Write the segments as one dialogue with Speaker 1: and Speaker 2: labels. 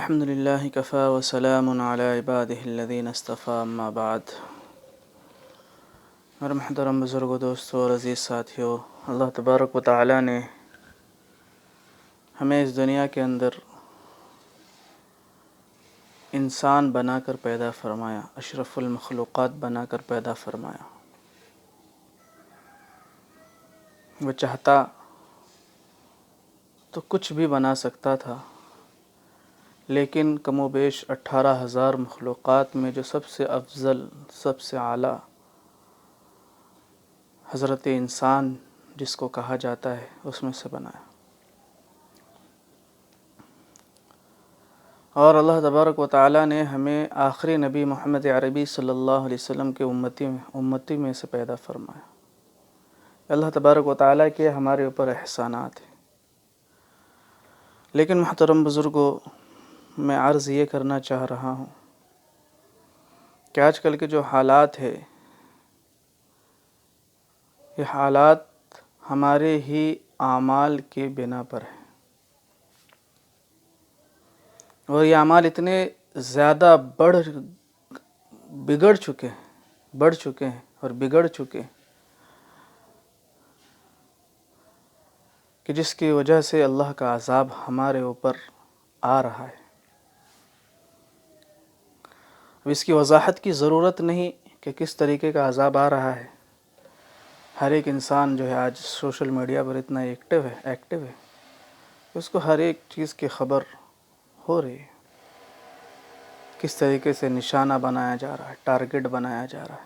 Speaker 1: الحمد لله كفى وسلام على عباده الذين اصطفى اما بعد۔ میرے محترم بزرگوں، دوستوں اور عزیز ساتھیوں، اللہ تبارک و تعالی نے ہمیں اس دنیا کے اندر انسان بنا کر پیدا فرمایا، اشرف المخلوقات بنا کر پیدا فرمایا۔ وہ چاہتا تو کچھ بھی بنا سکتا تھا، لیکن کم و بیش 18,000 مخلوقات میں جو سب سے افضل، سب سے اعلیٰ حضرت انسان جس کو کہا جاتا ہے، اس میں سے بنایا۔ اور اللہ تبارک و تعالی نے ہمیں آخری نبی محمد عربی صلی اللہ علیہ وسلم کے امتی میں سے پیدا فرمایا۔ اللہ تبارک و تعالی کے ہمارے اوپر احسانات ہیں۔ لیکن محترم بزرگوں، میں عرض یہ کرنا چاہ رہا ہوں کہ آج کل کے جو حالات ہے، یہ حالات ہمارے ہی اعمال کے بنا پر ہیں، اور یہ اعمال اتنے زیادہ بڑھ چکے ہیں اور بگڑ چکے ہیں کہ جس کی وجہ سے اللہ کا عذاب ہمارے اوپر آ رہا ہے۔ اب اس کی وضاحت کی ضرورت نہیں کہ کس طریقے کا عذاب آ رہا ہے۔ ہر ایک انسان جو ہے آج سوشل میڈیا پر اتنا ایکٹیو ہے کہ اس کو ہر ایک چیز کی خبر ہو رہی ہے، کس طریقے سے نشانہ بنایا جا رہا ہے، ٹارگٹ بنایا جا رہا ہے۔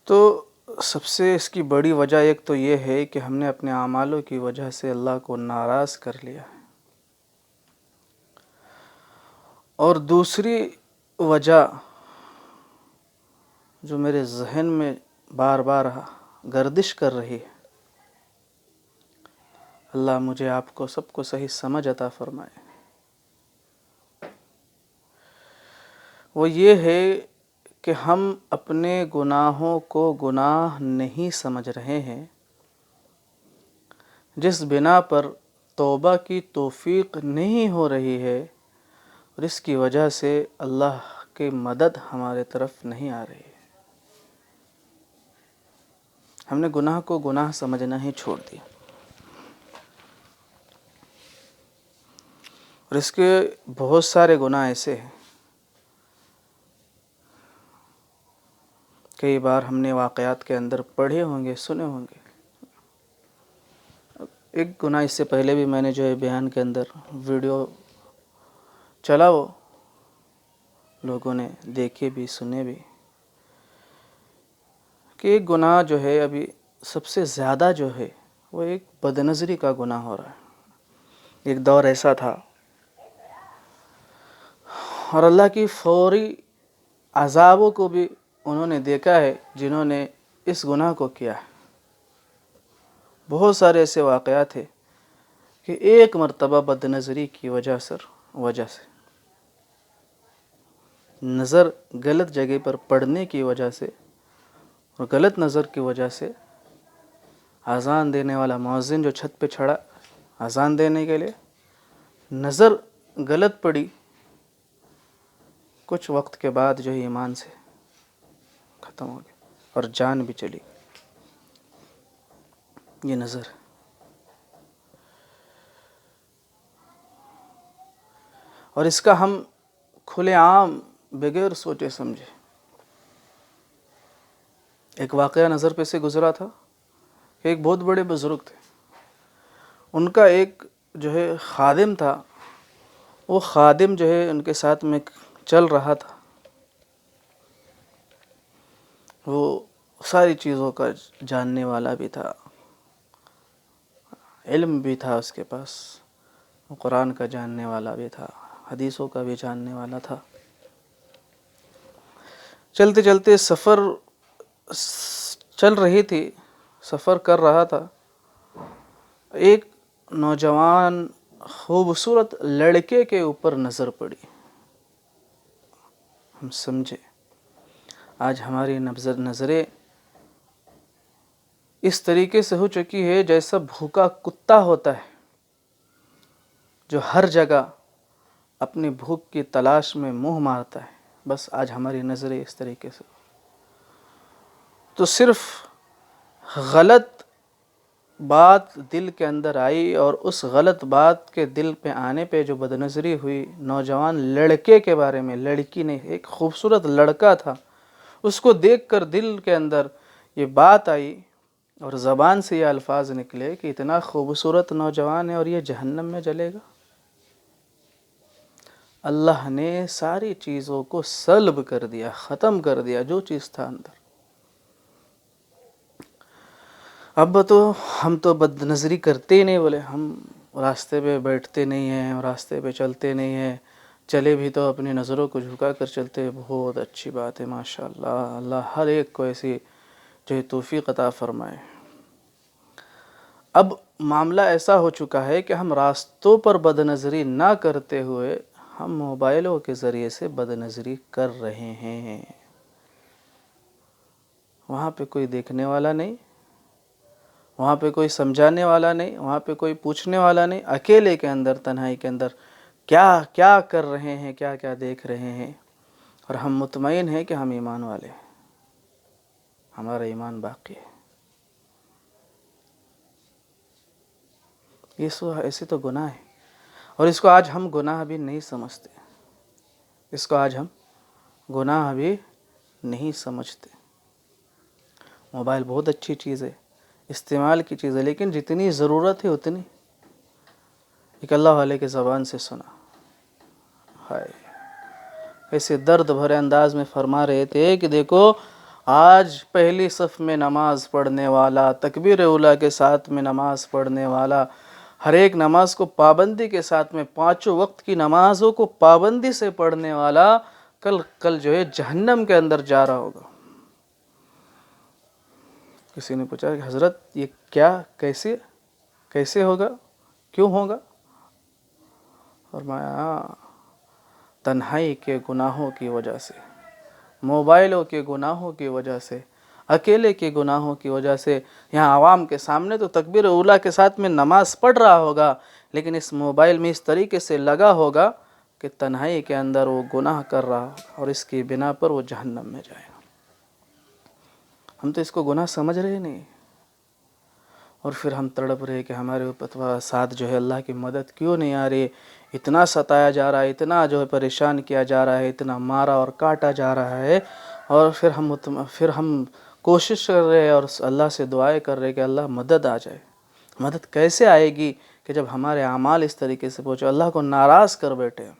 Speaker 1: تو سب سے اس کی بڑی وجہ ایک تو یہ ہے کہ ہم نے اپنے اعمالوں کی وجہ سے اللہ کو ناراض کر لیا ہے، اور دوسری وجہ جو میرے ذہن میں بار بار گردش کر رہی ہے، اللہ مجھے آپ کو سب کو صحیح سمجھ عطا فرمائے، وہ یہ ہے کہ ہم اپنے گناہوں کو گناہ نہیں سمجھ رہے ہیں، جس بنا پر توبہ کی توفیق نہیں ہو رہی ہے، اور اس کی وجہ سے اللہ کی مدد ہمارے طرف نہیں آ رہی ہے۔ ہم نے گناہ کو گناہ سمجھنا ہی چھوڑ دیا، اور اس کے بہت سارے گناہ ایسے ہیں۔ کئی بار ہم نے واقعات کے اندر پڑھے ہوں گے، سنے ہوں گے۔ ایک گناہ اس سے پہلے بھی میں نے جو ہے بیان کے اندر ویڈیو چلا، وہ لوگوں نے دیکھے بھی سنے بھی، کہ ایک گناہ جو ہے ابھی سب سے زیادہ جو ہے وہ ایک بدنظری کا گناہ ہو رہا ہے۔ ایک دور ایسا تھا، اور اللہ کی فوری عذابوں کو بھی انہوں نے دیکھا ہے جنہوں نے اس گناہ کو کیا ہے۔ بہت سارے ایسے واقعات ہیں کہ ایک مرتبہ بدنظری کی وجہ سے نظر غلط جگہ پر پڑنے کی وجہ سے اور غلط نظر کی وجہ سے اذان دینے والا مؤذن جو چھت پہ چڑھا اذان دینے کے لیے، نظر غلط پڑی، کچھ وقت کے بعد جو ہے ایمان سے ختم ہو گیا اور جان بھی چلی گئی۔ یہ نظر ہے۔ اور اس کا ہم کھلے عام بغیر سوچے سمجھے، ایک واقعہ نظر پہ سے گزرا تھا کہ ایک بہت بڑے بزرگ تھے، ان کا ایک جو ہے خادم تھا، وہ خادم جو ہے ان کے ساتھ میں چل رہا تھا، وہ ساری چیزوں کا جاننے والا بھی تھا، علم بھی تھا اس کے پاس، وہ قرآن کا جاننے والا بھی تھا، حدیثوں کا بھی جاننے والا تھا۔ چلتے چلتے سفر چل رہی تھی، سفر کر رہا تھا، ایک نوجوان خوبصورت لڑکے کے اوپر نظر پڑی۔ ہم سمجھے آج ہماری نظریں اس طریقے سے ہو چکی ہے جیسا بھوکا کتا ہوتا ہے جو ہر جگہ اپنی بھوک کی تلاش میں منہ مارتا ہے. بس آج ہماری نظریں اس طریقے سے. تو صرف غلط بات دل کے اندر آئی اور اس غلط بات کے دل پہ آنے پہ جو بدنظری ہوئی نوجوان لڑکے کے بارے میں، لڑکی نہیں، ایک خوبصورت لڑکا تھا، اس کو دیکھ کر دل کے اندر یہ بات آئی اور زبان سے یہ الفاظ نکلے کہ اتنا خوبصورت نوجوان ہے اور یہ جہنم میں جلے گا. اللہ نے ساری چیزوں کو سلب کر دیا، ختم کر دیا جو چیز تھا اندر. اب تو ہم تو بد نظری کرتے ہی نہیں، بولے ہم راستے پہ بیٹھتے نہیں ہیں، راستے پہ چلتے نہیں ہیں، چلے بھی تو اپنی نظروں کو جھکا کر چلتے. بہت اچھی بات ہے، ماشاءاللہ. اللہ ہر ایک کو ایسی جو ہے توفیق عطا فرمائے. اب معاملہ ایسا ہو چکا ہے کہ ہم راستوں پر بد نظری نہ کرتے ہوئے ہم موبائلوں کے ذریعے سے بد نظری کر رہے ہیں. وہاں پہ کوئی دیکھنے والا نہیں، وہاں پہ کوئی سمجھانے والا نہیں، وہاں پہ کوئی پوچھنے والا نہیں. اکیلے کے اندر، تنہائی کے اندر کیا کیا کر رہے ہیں، کیا کیا دیکھ رہے ہیں، اور ہم مطمئن ہیں کہ ہم ایمان والے ہیں، ہمارا ایمان باقی ہے. ایسے تو گناہ ہے، اور اس کو آج ہم گناہ بھی نہیں سمجھتے. اس کو آج ہم گناہ بھی نہیں سمجھتے. موبائل بہت اچھی چیز ہے، استعمال کی چیز ہے، لیکن جتنی ضرورت ہے اتنی. ایک اللہ والے کے زبان سے سنا، ہائے ایسے درد بھرے انداز میں فرما رہے تھے کہ دیکھو آج پہلی صف میں نماز پڑھنے والا، تکبیر اولیٰ کے ساتھ میں نماز پڑھنے والا، ہر ایک نماز کو پابندی کے ساتھ میں، پانچوں وقت کی نمازوں کو پابندی سے پڑھنے والا کل جو ہے جہنم کے اندر جا رہا ہوگا. کسی نے پوچھا کہ حضرت یہ کیا، کیسے ہوگا، کیوں ہوگا؟ فرمایا تنہائی کے گناہوں کی وجہ سے، موبائلوں کے گناہوں کی وجہ سے، اکیلے کے گناہوں کی وجہ سے. یہاں عوام کے سامنے تو تکبیر اولیٰ کے ساتھ میں نماز پڑھ رہا ہوگا، لیکن اس موبائل میں اس طریقے سے لگا ہوگا کہ تنہائی کے اندر وہ گناہ کر رہا ہوگا، اور اس کی بنا پر وہ جہنم میں جائے گا. ہم تو اس کو گناہ سمجھ رہے نہیں، اور پھر ہم تڑپ رہے کہ ہمارے اوپر ساتھ جو ہے اللہ کی مدد کیوں نہیں آ رہی. اتنا ستایا جا رہا ہے، اتنا جو ہے پریشان کیا جا رہا ہے، اتنا مارا اور کاٹا جا رہا ہے، اور پھر ہم کوشش کر رہے ہیں اور اللہ سے دعائیں کر رہے کہ اللہ مدد آ جائے. مدد کیسے آئے گی کہ جب ہمارے اعمال اس طریقے سے پہنچے، اللہ کو ناراض کر بیٹھے.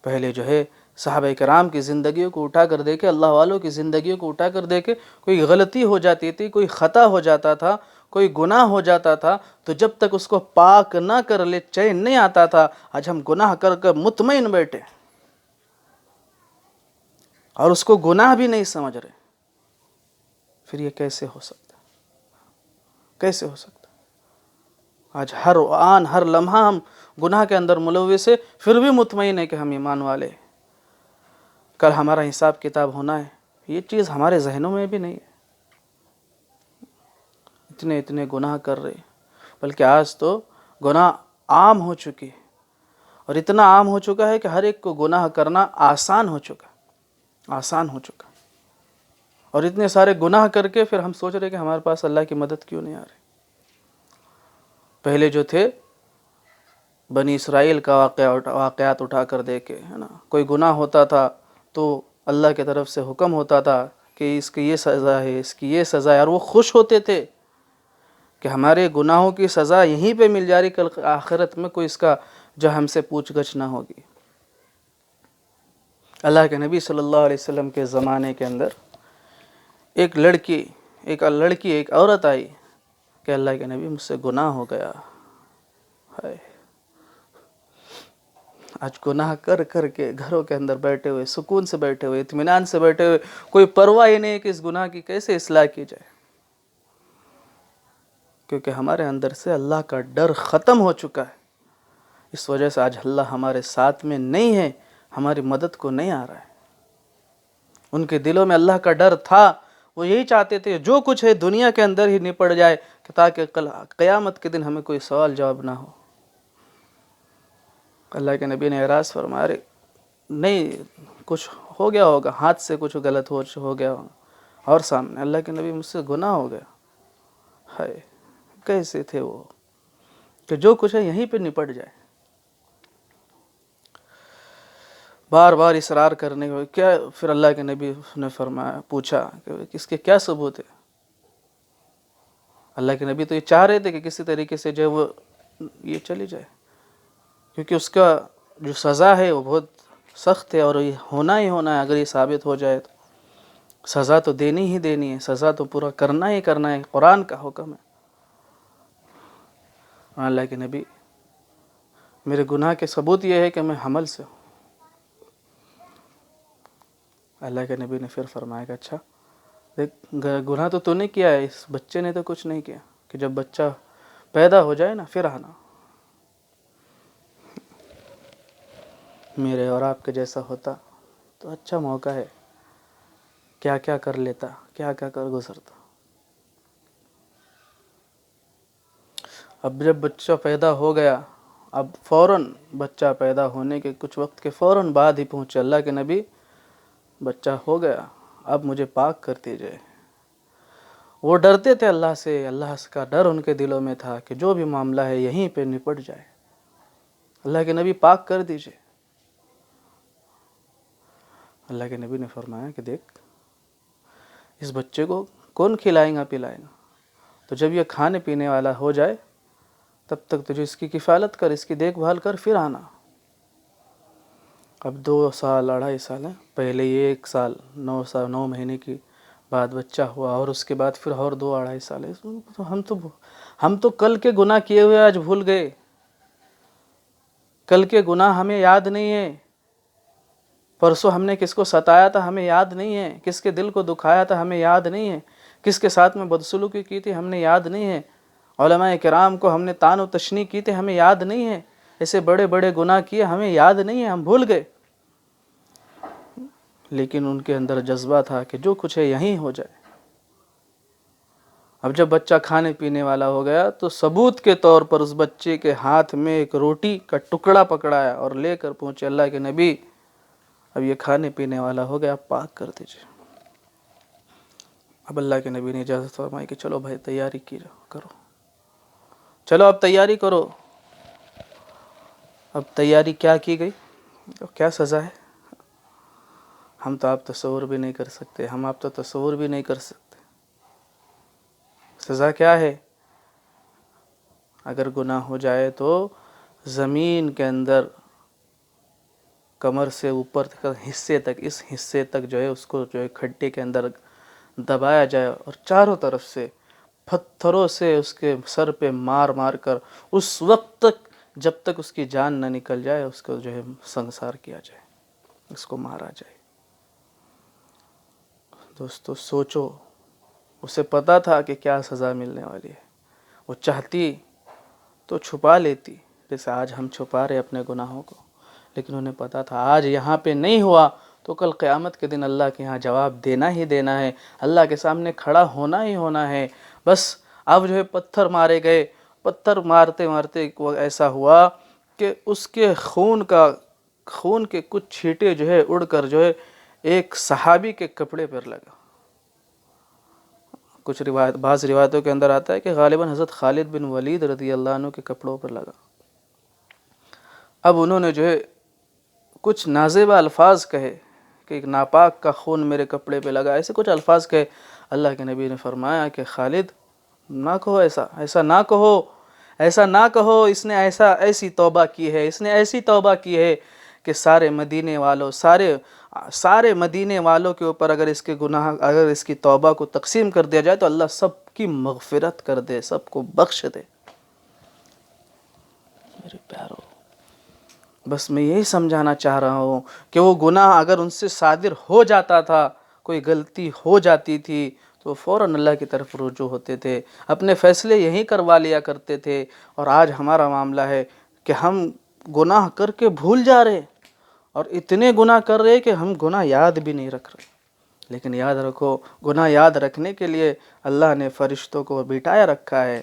Speaker 1: پہلے جو ہے صحابہ کرام کی زندگیوں کو اٹھا کر دیکھے، اللہ والوں کی زندگیوں کو اٹھا کر دیکھے، کوئی غلطی ہو جاتی تھی، کوئی خطا ہو جاتا تھا، کوئی گناہ ہو جاتا تھا، تو جب تک اس کو پاک نہ کر لے چین نہیں آتا تھا. آج ہم گناہ کر کر مطمئن بیٹھے اور اس کو گناہ بھی نہیں سمجھ رہے. پھر یہ کیسے ہو سکتا، کیسے ہو سکتا؟ آج ہر آن ہر لمحہ ہم گناہ کے اندر ملوث ہے، پھر بھی مطمئن ہے کہ ہم ایمان والے ہیں، کل ہمارا حساب کتاب ہونا ہے. یہ چیز ہمارے ذہنوں میں بھی نہیں ہے. اتنے گناہ کر رہے، بلکہ آج تو گناہ عام ہو چکی ہے، اور اتنا عام ہو چکا ہے کہ ہر ایک کو گناہ کرنا آسان ہو چکا. اور اتنے سارے گناہ کر کے پھر ہم سوچ رہے کہ ہمارے پاس اللہ کی مدد کیوں نہیں آ رہی. پہلے جو تھے بنی اسرائیل کا واقعات اٹھا کر دیکھے، ہے نا، کوئی گناہ ہوتا تھا تو اللہ کی طرف سے حکم ہوتا تھا کہ اس کی یہ سزا ہے، اس کی یہ سزا ہے، اور وہ خوش ہوتے تھے کہ ہمارے گناہوں کی سزا یہیں پہ مل جا رہی، کل آخرت میں کوئی اس کا جو ہم سے پوچھ گچھ نہ ہوگی. اللہ کے نبی صلی اللہ علیہ وسلم کے زمانے کے اندر ایک عورت آئی کہ اللہ کے نبی مجھ سے گناہ ہو گیا. آج گناہ کر کر کے گھروں کے اندر بیٹھے ہوئے، سکون سے بیٹھے ہوئے، اطمینان سے بیٹھے ہوئے، کوئی پرواہ ہی نہیں کہ اس گناہ کی کیسے اصلاح کی جائے، کیونکہ ہمارے اندر سے اللہ کا ڈر ختم ہو چکا ہے. اس وجہ سے آج اللہ ہمارے ساتھ میں نہیں ہے، ہماری مدد کو نہیں آ رہا ہے. ان کے دلوں میں اللہ کا ڈر تھا، وہ یہی چاہتے تھے جو کچھ ہے دنیا کے اندر ہی نپٹ جائے کہ تاکہ کل قیامت کے دن ہمیں کوئی سوال جواب نہ ہو۔ اللہ کے نبی نے اعراض فرمایا نہیں کچھ ہو گیا ہوگا، ہاتھ سے کچھ غلط ہو گیا ہوگا، اور سامنے اللہ کے نبی مجھ سے گناہ ہو گیا۔ ہائے کیسے تھے وہ کہ جو کچھ ہے یہیں پہ نپٹ جائے، بار بار اصرار کرنے کے کیا۔ پھر اللہ کے نبی نے فرمایا، پوچھا کہ اس کے کیا ثبوت ہے؟ اللہ کے نبی تو یہ چاہ رہے تھے کہ کسی طریقے سے جو وہ یہ چلی جائے، کیونکہ اس کا جو سزا ہے وہ بہت سخت ہے، اور یہ ہونا ہی ہونا ہے۔ اگر یہ ثابت ہو جائے تو سزا تو دینی ہی دینی ہے، سزا تو پورا کرنا ہی کرنا ہے، قرآن کا حکم ہے۔ اللہ کے نبی میرے گناہ کے ثبوت یہ ہے کہ میں حمل سے ہوں۔ اللہ کے نبی نے پھر فرمایا کہ اچھا دیکھ گناہ تو نے کیا ہے، اس بچے نے تو کچھ نہیں کیا، کہ جب بچہ پیدا ہو جائے نا پھر آنا، میرے اور آپ کے جیسا ہوتا تو اچھا موقع ہے، کیا کیا کر لیتا، کیا کیا کر گزرتا۔ اب جب بچہ پیدا ہو گیا، اب فوراً بچہ پیدا ہونے کے کچھ وقت کے فوراً بعد ہی پہنچے اللہ کے نبی، بچہ ہو گیا اب مجھے پاک کر دیجئے۔ وہ ڈرتے تھے اللہ سے، اللہ کا ڈر ان کے دلوں میں تھا کہ جو بھی معاملہ ہے یہیں پہ نپٹ جائے، اللہ کے نبی پاک کر دیجئے۔ اللہ کے نبی نے فرمایا کہ دیکھ اس بچے کو کون کھلائے گا پلائے گا، تو جب یہ کھانے پینے والا ہو جائے تب تک تجھے اس کی کفالت کر، اس کی دیکھ بھال کر، پھر آنا۔ اب 2 سال 2.5 سال ہیں، پہلے یہ 1 سال 9 مہینے کی بعد بچہ ہوا، اور اس کے بعد پھر اور 2 2.5 سال ہے۔ ہم تو کل کے گناہ کیے ہوئے آج بھول گئے، کل کے گناہ ہمیں یاد نہیں ہے، پرسوں ہم نے کس کو ستایا تھا ہمیں یاد نہیں ہے، کس کے دل کو دکھایا تھا ہمیں یاد نہیں ہے، کس کے ساتھ میں بدسلوکی کی تھی ہم نے یاد نہیں ہے، علماء کرام کو ہم نے طعن و تشنیع کی تھی ہمیں یاد نہیں ہے، ایسے بڑے بڑے گناہ کیے ہمیں یاد نہیں ہے، ہم بھول گئے۔ لیکن ان کے اندر جذبہ تھا کہ جو کچھ ہے یہیں ہو جائے۔ اب جب بچہ کھانے پینے والا ہو گیا تو ثبوت کے طور پر اس بچے کے ہاتھ میں ایک روٹی کا ٹکڑا پکڑایا اور لے کر پہنچے اللہ کے نبی، اب یہ کھانے پینے والا ہو گیا، اب پاک کر دیجئے۔ اب اللہ کے نبی نے اجازت فرمائی کہ چلو بھائی تیاری کرو، چلو اب تیاری کرو۔ اب تیاری کیا کی گئی، کیا سزا ہے، ہم تو آپ تصور بھی نہیں کر سکتے، ہم آپ تو تصور بھی نہیں کر سکتے۔ سزا کیا ہے؟ اگر گناہ ہو جائے تو زمین کے اندر کمر سے اوپر حصے تک، اس حصے تک جو ہے اس کو جو ہے کھڈے کے اندر دبایا جائے، اور چاروں طرف سے پتھروں سے اس کے سر پہ مار مار کر اس وقت تک جب تک اس کی جان نہ نکل جائے اس کو جو ہے سنسار کیا جائے، اس کو مارا جائے۔ دوستو سوچو، اسے پتا تھا کہ کیا سزا ملنے والی ہے، وہ چاہتی تو چھپا لیتی جیسے آج ہم چھپا رہے اپنے گناہوں کو، لیکن انہیں پتا تھا آج یہاں پہ نہیں ہوا تو کل قیامت کے دن اللہ کے ہاں جواب دینا ہی دینا ہے، اللہ کے سامنے کھڑا ہونا ہی ہونا ہے۔ بس اب جو ہے پتھر مارے گئے، پتھر مارتے مارتے ایسا ہوا کہ اس کے خون کے کچھ چھینٹے جو ہے اڑ کر جو ہے ایک صحابی کے کپڑے پر لگا۔ بعض روایتوں کے اندر آتا ہے کہ غالباً حضرت خالد بن ولید رضی اللہ عنہ کے کپڑوں پر لگا۔ اب انہوں نے جو ہے کچھ نازیبہ الفاظ کہے کہ ایک ناپاک کا خون میرے کپڑے پہ لگا، ایسے کچھ الفاظ کہے۔ اللہ کے نبی نے فرمایا کہ خالد نہ کہو، ایسا نہ کہو، ایسا نہ کہو، اس نے ایسی توبہ کی ہے، اس نے ایسی توبہ کی ہے کہ سارے مدینے والوں کے اوپر اگر اس کی توبہ کو تقسیم کر دیا جائے تو اللہ سب کی مغفرت کر دے، سب کو بخش دے۔ میرے پیارو، بس میں یہی سمجھانا چاہ رہا ہوں کہ وہ گناہ اگر ان سے صادر ہو جاتا تھا، کوئی غلطی ہو جاتی تھی تو فوراً اللہ کی طرف رجوع ہوتے تھے، اپنے فیصلے یہی کروا لیا کرتے تھے۔ اور آج ہمارا معاملہ ہے کہ ہم گناہ کر کے بھول جا رہے، اور اتنے گناہ کر رہے کہ ہم گناہ یاد بھی نہیں رکھ رہے۔ لیکن یاد رکھو، گناہ یاد رکھنے کے لیے اللہ نے فرشتوں کو بٹھایا رکھا ہے.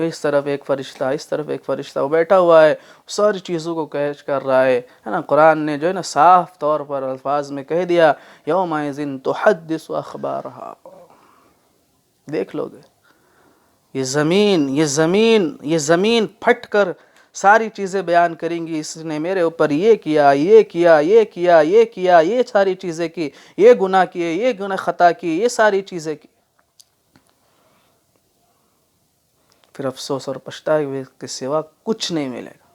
Speaker 1: اس طرف ایک فرشتہ، اس طرف ایک فرشتہ، وہ بیٹھا ہوا ہے، ساری چیزوں کو کیچ کر رہا ہے نا. قرآن نے جو ہے نا صاف طور پر الفاظ میں کہہ دیا، یومئذ تحدث اخبارہا. دیکھ لو گے یہ زمین پھٹ کر ساری چیزیں بیان کریں گی، اس نے میرے اوپر یہ کیا، یہ کیا، یہ کیا، یہ کیا، یہ ساری چیزیں کی، یہ گناہ کیے، یہ گناہ خطا کی، یہ ساری چیزیں کی. پھر افسوس اور پچھتاوے کے سوا کچھ نہیں ملے گا.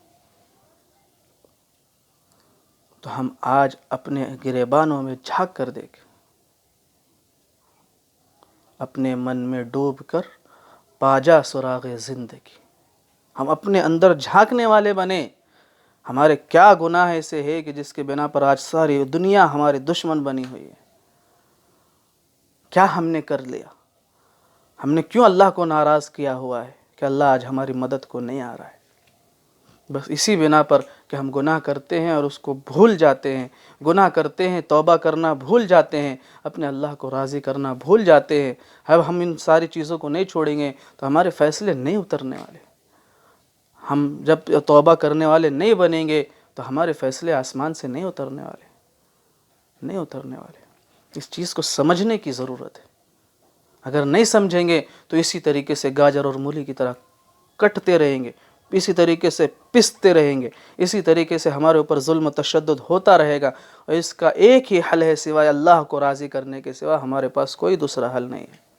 Speaker 1: تو ہم آج اپنے گریبانوں میں جھانک کر دیکھیں، اپنے من میں ڈوب کر پاجا سراغ زندگی. ہم اپنے اندر جھانکنے والے بنے. ہمارے کیا گناہ ایسے ہے کہ جس کے بنا پر آج ساری دنیا ہمارے دشمن بنی ہوئی ہے؟ کیا ہم نے کر لیا؟ ہم نے کیوں اللہ کو ناراض کیا ہوا ہے کہ اللہ آج ہماری مدد کو نہیں آ رہا ہے؟ بس اسی بنا پر کہ ہم گناہ کرتے ہیں اور اس کو بھول جاتے ہیں. گناہ کرتے ہیں، توبہ کرنا بھول جاتے ہیں، اپنے اللہ کو راضی کرنا بھول جاتے ہیں. اب ہم ان ساری چیزوں کو نہیں چھوڑیں گے تو ہمارے فیصلے نہیں اترنے والے. ہم جب توبہ کرنے والے نہیں بنیں گے تو ہمارے فیصلے آسمان سے نہیں اترنے والے، نہیں اترنے والے. اس چیز کو سمجھنے کی ضرورت ہے. اگر نہیں سمجھیں گے تو اسی طریقے سے گاجر اور مولی کی طرح کٹتے رہیں گے، اسی طریقے سے پستے رہیں گے، اسی طریقے سے ہمارے اوپر ظلم و تشدد ہوتا رہے گا. اور اس کا ایک ہی حل ہے سوائے اللہ کو راضی کرنے کے سوا ہمارے پاس کوئی دوسرا حل نہیں ہے.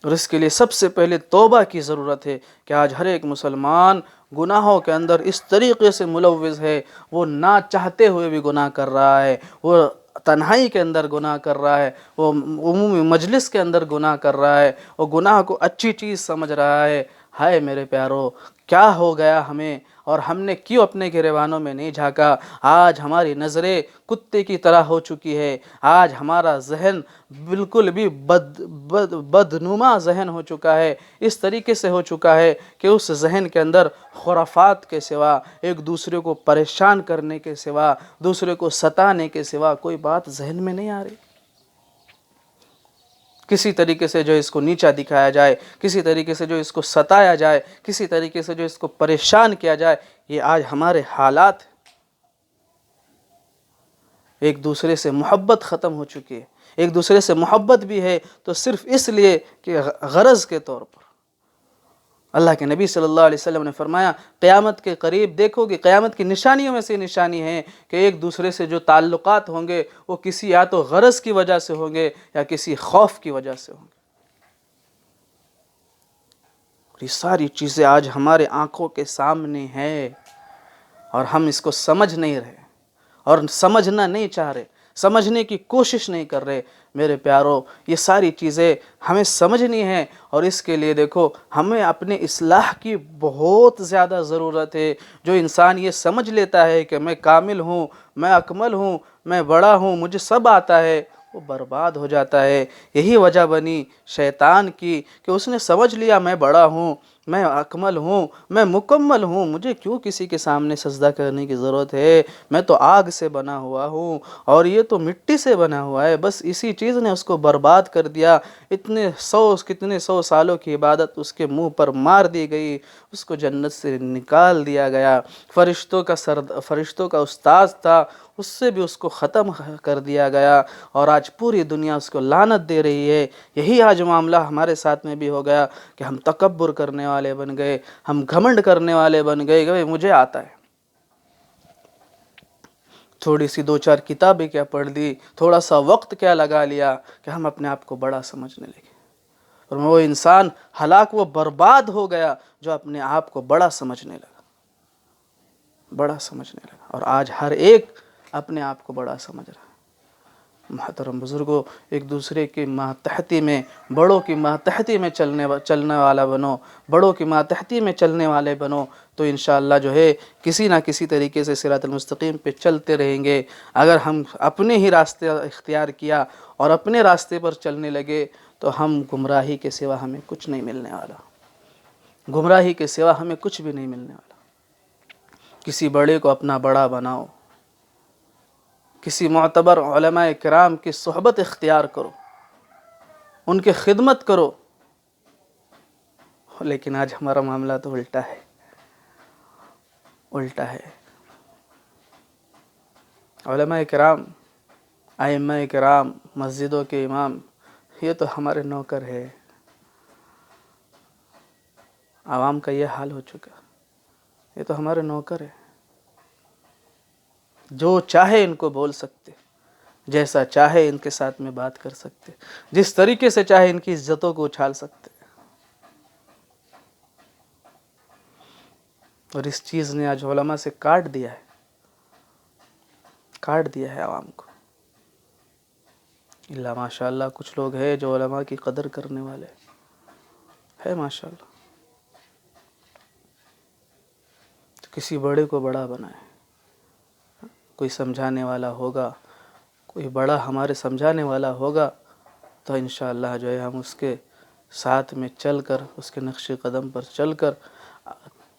Speaker 1: اور اس کے لیے سب سے پہلے توبہ کی ضرورت ہے کہ آج ہر ایک مسلمان گناہوں کے اندر اس طریقے سے ملوث ہے، وہ نہ چاہتے ہوئے بھی گناہ کر رہا ہے، وہ تنہائی کے اندر گناہ کر رہا ہے، وہ عمومی مجلس کے اندر گناہ کر رہا ہے، وہ گناہ کو اچھی چیز سمجھ رہا ہے. ہائے میرے پیارو، کیا ہو گیا ہمیں، اور ہم نے کیوں اپنے گریبانوں میں نہیں جھانکا؟ آج ہماری نظریں کتے کی طرح ہو چکی ہے. آج ہمارا ذہن بالکل بھی بدنما ذہن ہو چکا ہے. اس طریقے سے ہو چکا ہے کہ اس ذہن کے اندر خرافات کے سوا، ایک دوسرے کو پریشان کرنے کے سوا، دوسرے کو ستانے کے سوا کوئی بات ذہن میں نہیں آ رہی. کسی طریقے سے جو اس کو نیچا دکھایا جائے، کسی طریقے سے جو اس کو ستایا جائے، کسی طریقے سے جو اس کو پریشان کیا جائے، یہ آج ہمارے حالات. ایک دوسرے سے محبت ختم ہو چکی ہے. ایک دوسرے سے محبت بھی ہے تو صرف اس لیے کہ غرض کے طور پر. اللہ کے نبی صلی اللہ علیہ وسلم نے فرمایا، قیامت کے قریب دیکھو گے، قیامت کی نشانیوں میں سے نشانی ہے کہ ایک دوسرے سے جو تعلقات ہوں گے وہ کسی یا تو غرض کی وجہ سے ہوں گے یا کسی خوف کی وجہ سے ہوں گے. اور یہ ساری چیزیں آج ہمارے آنکھوں کے سامنے ہیں اور ہم اس کو سمجھ نہیں رہے اور سمجھنا نہیں چاہ رہے، سمجھنے کی کوشش نہیں کر رہے. میرے پیارو، یہ ساری چیزیں ہمیں سمجھنی ہیں، اور اس کے لیے دیکھو ہمیں اپنے اصلاح کی بہت زیادہ ضرورت ہے. جو انسان یہ سمجھ لیتا ہے کہ میں کامل ہوں، میں اکمل ہوں، میں بڑا ہوں، مجھے سب آتا ہے، وہ برباد ہو جاتا ہے. یہی وجہ بنی شیطان کی کہ اس نے سمجھ لیا میں بڑا ہوں، میں اکمل ہوں، میں مکمل ہوں، مجھے کیوں کسی کے سامنے سجدہ کرنے کی ضرورت ہے؟ میں تو آگ سے بنا ہوا ہوں اور یہ تو مٹی سے بنا ہوا ہے. بس اسی چیز نے اس کو برباد کر دیا. کتنے سو سالوں کی عبادت اس کے منہ پر مار دی گئی، اس کو جنت سے نکال دیا گیا. فرشتوں کا استاذ تھا، اس سے بھی اس کو ختم کر دیا گیا، اور آج پوری دنیا اس کو لعنت دے رہی ہے. یہی آج معاملہ ہمارے ساتھ میں بھی ہو گیا کہ ہم تکبر کرنے والے بن گئے، ہم گھمنڈ کرنے والے بن گئے کہ مجھے آتا ہے. تھوڑی سی دو چار کتابیں کیا پڑھ دی، تھوڑا سا وقت کیا لگا لیا کہ ہم اپنے آپ کو بڑا سمجھنے لگے. اور وہ انسان ہلاک، وہ برباد ہو گیا جو اپنے آپ کو بڑا سمجھنے لگا، بڑا سمجھنے لگا. اور آج ہر ایک اپنے آپ کو بڑا سمجھ رہا ہے. محترم بزرگوں، ایک دوسرے کی ماتحتی میں، بڑوں کی ماتحتی میں چلنے والا بنو، بڑوں کی ماتحتی میں چلنے والے بنو، تو انشاءاللہ جو ہے کسی نہ کسی طریقے سے صراط المستقیم پہ چلتے رہیں گے. اگر ہم اپنے ہی راستے اختیار کیا اور اپنے راستے پر چلنے لگے تو ہم گمراہی کے سوا ہمیں کچھ نہیں ملنے والا، گمراہی کے سوا ہمیں کچھ بھی نہیں ملنے والا. کسی بڑے کو اپنا بڑا بناؤ، کسی معتبر علماء کرام کی صحبت اختیار کرو، ان کی خدمت کرو. لیکن آج ہمارا معاملہ تو الٹا ہے، الٹا ہے. علماء کرام، ائمہ کرام، مسجدوں کے امام، یہ تو ہمارے نوکر ہے. عوام کا یہ حال ہو چکا، یہ تو ہمارے نوکر ہے. جو چاہے ان کو بول سکتے، جیسا چاہے ان کے ساتھ میں بات کر سکتے، جس طریقے سے چاہے ان کی عزتوں کو اچھال سکتے. اور اس چیز نے آج علماء سے کاٹ دیا ہے، کاٹ دیا ہے عوام کو. اللہ ماشاء اللہ کچھ لوگ ہیں جو علماء کی قدر کرنے والے ہے ماشاء اللہ. تو کسی بڑے کو بڑا بنائے، کوئی سمجھانے والا ہوگا، کوئی بڑا ہمارے سمجھانے والا ہوگا تو انشاءاللہ جو ہے ہم اس کے ساتھ میں چل کر، اس کے نقش قدم پر چل کر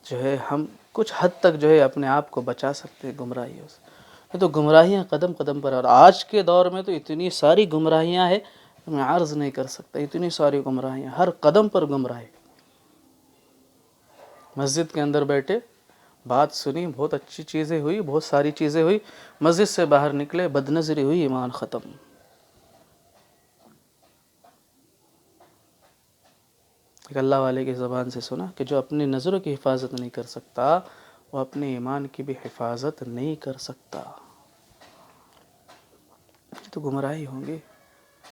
Speaker 1: جو ہے ہم کچھ حد تک جو ہے اپنے آپ کو بچا سکتے ہیں گمراہیوں سے. یہ تو گمراہیاں قدم قدم پر، اور آج کے دور میں تو اتنی ساری گمراہیاں ہیں میں عرض نہیں کر سکتا. اتنی ساری گمراہیاں، ہر قدم پر گمراہی. مسجد کے اندر بیٹھے، بات سنی، بہت اچھی چیزیں ہوئی، بہت ساری چیزیں ہوئی، مسجد سے باہر نکلے، بد نظری ہوئی، ایمان ختم. ایک اللہ والے کی زبان سے سنا کہ جو اپنی نظروں کی حفاظت نہیں کر سکتا وہ اپنے ایمان کی بھی حفاظت نہیں کر سکتا. یہ تو گمراہی ہوں گی.